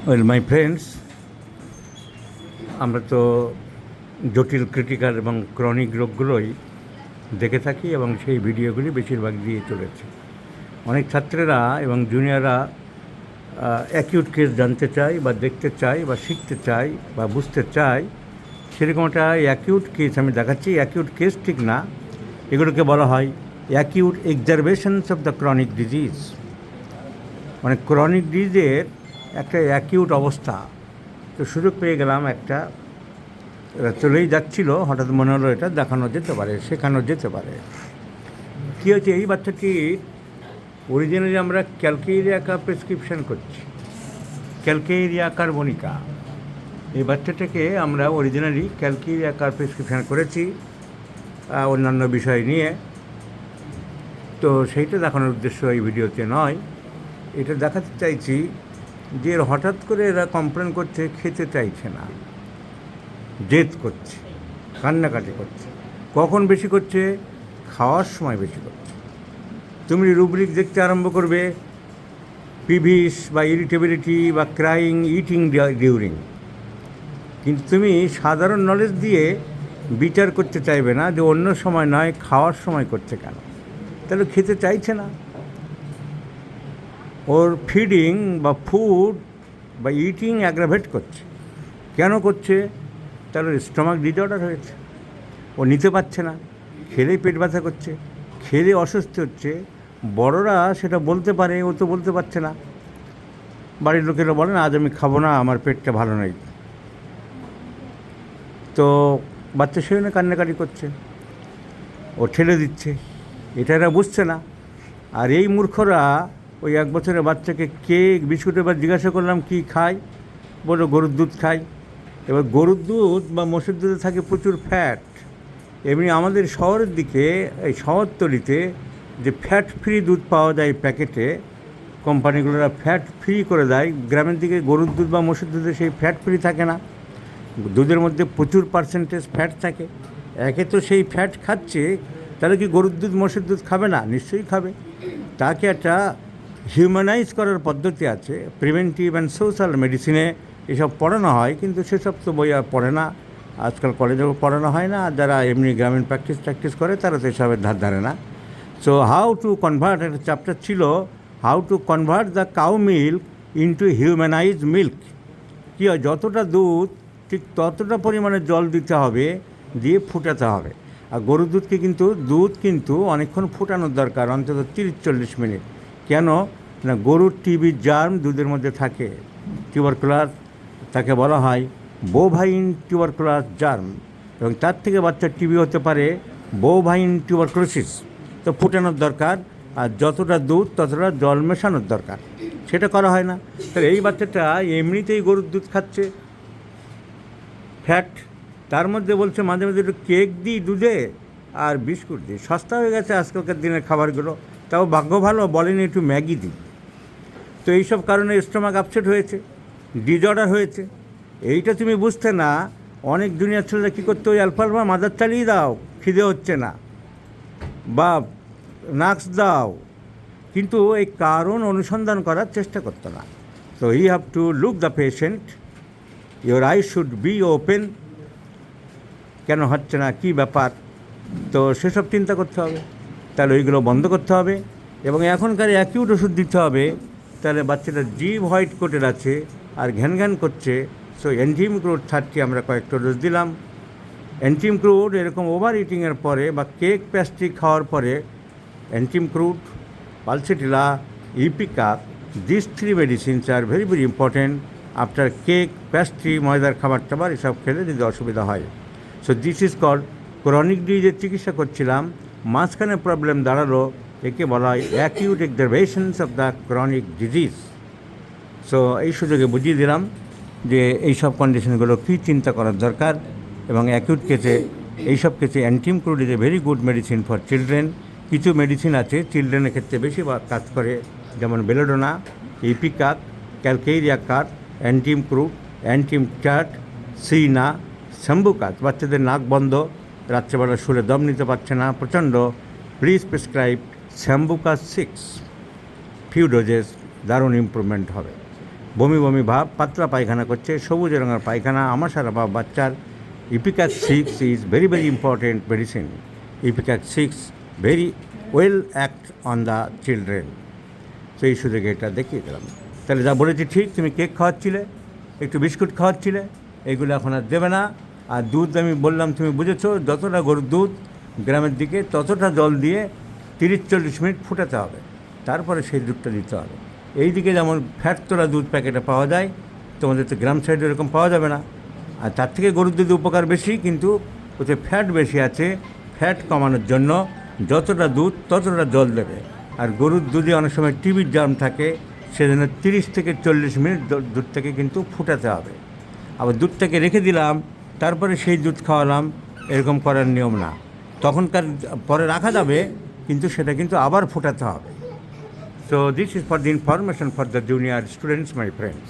Well my friends, আমরা তো জটিল ক্রিটিক্যাল এবং ক্রনিক রোগগুলোই দেখে থাকি এবং সেই ভিডিওগুলি বেশিরভাগ দিয়ে চলেছে। অনেক ছাত্রেরা এবং জুনিয়ররা অ্যাকিউট কেস জানতে চায় বা দেখতে চায় বা শিখতে চায় বা বুঝতে চায়। সেরকম একটা অ্যাকিউট কেস আমি দেখাচ্ছি। অ্যাকিউট কেস ঠিক না, এগুলোকে বলা হয় acute exacerbations of the chronic disease. মানে ক্রনিক ডিজিজের একটা অ্যাকিউট অবস্থা। তো সুযোগ পেয়ে গেলাম একটা, এরা চলেই যাচ্ছিল, হঠাৎ মনে হলো এটা দেখানো যেতে পারে, শেখানো যেতে পারে। কী হচ্ছে, এই বাচ্চাটির অরিজিনালি আমরা ক্যালকেরিয়াকা প্রেসক্রিপশন করছি, ক্যালকেরিয়া কার্বনিকা। এই বাচ্চাটাকে আমরা অরিজিনালি ক্যালকেরিয়াকা প্রেসক্রিপশন করেছি অন্যান্য বিষয় নিয়ে। তো সেইটা দেখানোর উদ্দেশ্য এই ভিডিওতে নয়, এটা দেখাতে চাইছি যে হঠাৎ করে এরা কমপ্লেন করছে, খেতে চাইছে না, জেদ করছে, কান্নাকাটি করছে। কখন বেশি করছে? খাওয়ার সময় বেশি করছে। তুমি রুব্রিক দেখতে আরম্ভ করবে পিভিস বা ইরিটেবিলিটি বা ক্রাইং, ইটিং ডিউরিং, কিন্তু তুমি সাধারণ নলেজ দিয়ে বিচার করতে চাইবে না যে অন্য সময় নয়, খাওয়ার সময় করছে কেন। তাহলে খেতে চাইছে না, ওর ফিডিং বা ফুড বা ইটিং অ্যাগ্রাভেট করছে। কেন করছে? তার স্টমাক ডিসঅর্ডার হয়েছে, ও নিতে পারছে না, খেলেই পেট ব্যথা করছে, খেলে অস্বস্তি হচ্ছে। বড়রা সেটা বলতে পারে, ও তো বলতে পারছে না। বাড়ির লোকেরা বলেন আজ আমি খাবো না, আমার পেটটা ভালো নেই। তো বাচ্চা সেখানে কান্নাকাটি করছে, ও ঠেলে দিচ্ছে, এটা এরা বুঝছে না। আর এই মূর্খরা ওই 1 বছরের বাচ্চাকে কেক বিস্কুট, এবার জিজ্ঞাসা করলাম কি খায়, বলো গরুর দুধ খায়। এবার গরুর দুধ বা মোষের দুধে থাকে প্রচুর ফ্যাট। এমনি আমাদের শহরের দিকে, এই শহরতলিতে যে ফ্যাট ফ্রি দুধ পাওয়া যায় প্যাকেটে, কোম্পানিগুলোরা ফ্যাট ফ্রি করে দেয়। গ্রামের দিকে গরুর দুধ বা মোষের দুধে সেই ফ্যাট ফ্রি থাকে না, দুধের মধ্যে প্রচুর পার্সেন্টেজ ফ্যাট থাকে। একে তো সেই ফ্যাট খাচ্ছে, তাহলে কি গরুর দুধ মোষের দুধ খাবে না? নিশ্চয়ই খাবে। তাকে একটা হিউম্যানাইজ করার পদ্ধতি আছে। প্রিভেন্টিভ অ্যান্ড সোশ্যাল মেডিসিনে এসব পড়ানো হয়, কিন্তু সেসব তো বই আর পড়ে না, আজকাল কলেজেও পড়ানো হয় না। আর যারা এমনি গ্রামীণ প্র্যাকটিস করে তারা তো এসবের ধার ধারে না। সো হাউ টু কনভার্ট, একটা চ্যাপ্টার ছিল how to convert the cow milk into humanize milk. কী হয়, যতটা দুধ ঠিক ততটা পরিমাণে জল দিতে হবে, দিয়ে ফুটাতে হবে। আর গরুর দুধকে কিন্তু অনেকক্ষণ ফুটানোর দরকার, অন্তত 30-40 মিনিট। কেন না, গরুর টিবির জার্ম দুধের মধ্যে থাকে, টিউবারকুলাস, তাকে বলা হয় বোভাইন টিউবারকুলাস জার্ম, এবং তার থেকে বাচ্চার টিবি হতে পারে বোভাইন টিউবারকুলোসিস। তো ফুটানোর দরকার, আর যতটা দুধ ততটা জল মেশানোর দরকার, সেটা করা হয় না। তাহলে এই বাচ্চাটা এমনিতেই গরুর দুধ খাচ্ছে, ফ্যাট, তার মধ্যে বলছে মাঝে মাঝে একটু কেক দিই দুধে আর বিস্কুট দিই। সস্তা হয়ে গেছে আজকালকার দিনের খাবারগুলো, তাও ভাগ্য ভালো বলেনি একটু ম্যাগি দিই। তো এইসব কারণে স্টমাক আপসেট হয়েছে, ডিসঅর্ডার হয়েছে। এইটা তুমি বুঝতে না, অনেক দুনিয়ার ছেলেরা কী করতে, ওই আলফালফা মাদার চালিয়ে দাও, খিদে হচ্ছে না, বা নাক্স দাও, কিন্তু এই কারণ অনুসন্ধান করার চেষ্টা করতো না। তো you have to look the patient, your eye should be open, কেন হচ্ছে না, কী ব্যাপার। তো সেসব চিন্তা করতে হবে, তাহলে ওইগুলো বন্ধ করতে হবে। এবং এখনকার অ্যাকিউট ওষুধ দিতে হবে, তাহলে বাচ্চাটা জিভ হোয়াইট কোটের আছে আর ঘ্যান ঘ্যান করছে। সো অ্যান্টিমিক্রোড 30 আমরা কয়েকটা ডোজ দিলাম। অ্যান্টিমিক্রোড এরকম ওভার ইটিংয়ের পরে বা কেক প্যাস্ট্রি খাওয়ার পরে অ্যান্টিমিক্রোড, pulsatilla, ipecac, this 3 medicines are very very important after cake, pastry, ময়দার খাবার টাবার এসব খেলে যদি অসুবিধা হয়। So this is called chronic ডিজিজের চিকিৎসা করছিলাম, মাঝখানে প্রবলেম দাঁড়ালো, একে বলা হয় acute exacerbations of the chronic disease. So এই সুযোগে বুঝিয়ে দিলাম যে এইসব কন্ডিশনগুলো কী চিন্তা করার দরকার। এবং অ্যাকিউট কেসে, এইসব কেসে অ্যান্টিমিক্রোড is a very good medicine for children. কিছু মেডিসিন আছে চিলড্রেনের ক্ষেত্রে বেশি কাজ করে, যেমন বেলোডোনা, ইপিকাক, ক্যালকেরিয়াকার, অ্যান্টিমিক্রোড, অ্যান্টিমচাট, সিনা, শ্যাম্বুকাত। বাচ্চাদের নাক বন্ধ, রাত্রেবেলা শুলে দম নিতে পারছে না প্রচণ্ড, প্লিজ প্রেসক্রাইব শ্যাম্বুকাস 6, ফিউ ডোজেস, দারুণ ইম্প্রুভমেন্ট হবে। বমি বমি ভাব, পাতলা পায়খানা করছে, সবুজ রঙের পায়খানা, আমাশারা ভাব বাচ্চার, ipecac 6 is very very important medicine. Ipecac 6 very well act on the children. তো এই সুযোগে এটা দেখিয়ে দিলাম। তাহলে যা বলেছি ঠিক, তুমি কেক খাওয়াচ্ছিলে, একটু বিস্কুট খাওয়াচ্ছিলে, এগুলো এখন আর দেবে না। আর দুধ আমি বললাম, তুমি বুঝেছো, যতটা গরুর দুধ গ্রামের দিকে ততটা জল দিয়ে 30-40 মিনিট ফুটাতে হবে, তারপরে সেই দুধটা দিতে হবে। এই দিকে যেমন ফ্যাট তোলা দুধ প্যাকেটে পাওয়া যায়, তোমাদের তো গ্রাম সাইডে এরকম পাওয়া যাবে না। আর তার থেকে গরুর দুধে উপকার বেশি, কিন্তু ওতে ফ্যাট বেশি আছে। ফ্যাট কমানোর জন্য যতটা দুধ ততটা জল দেবে। আর গরুর দুধে অনেক সময় টিবির জার্ম থাকে, সেজন্য 30 থেকে 40 মিনিট দুধটাকে কিন্তু ফুটাতে হবে। আবার দুধটাকে রেখে দিলাম, তারপরে সেই দুধ খাওয়ালাম, এরকম করার নিয়ম না। তখনকার পরে রাখা যাবে, কিন্তু সেটা কিন্তু আবার ফোটাতে হবে। So this is for the information for the junior students, my friends.